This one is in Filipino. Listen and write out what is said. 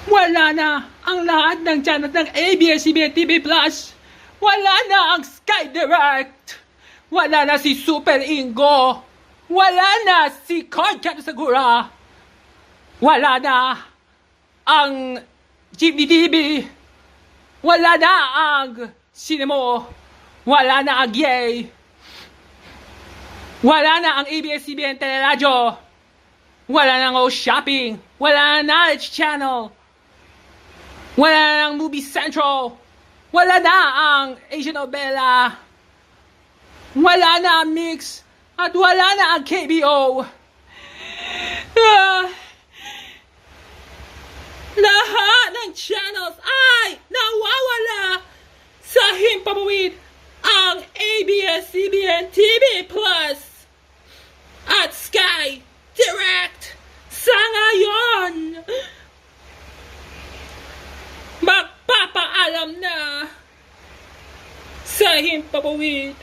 Wala na ang lahat ng channel ng ABS-CBN TV Plus. Wala na ang Sky Direct. Wala na si Super Ingo. Wala na si Concha Segura. Wala na ang Jeepney TV. Wala na ang Sinemo. Wala na ang Yay. Wala na ang ABS-CBN Teleradyo. Wala na ang Shopping. Wala na Knowledge Channel. Wala na ang Movie Central. Wala na ang Asian Novela. Wala na ang Mix. At wala na ang KBO. Lahat ng channels ay nawawala sa himpapawid ang ABS-CBN TV Plus at Sky Direct sa ngayon. Magpapaalam na sa himpapawid.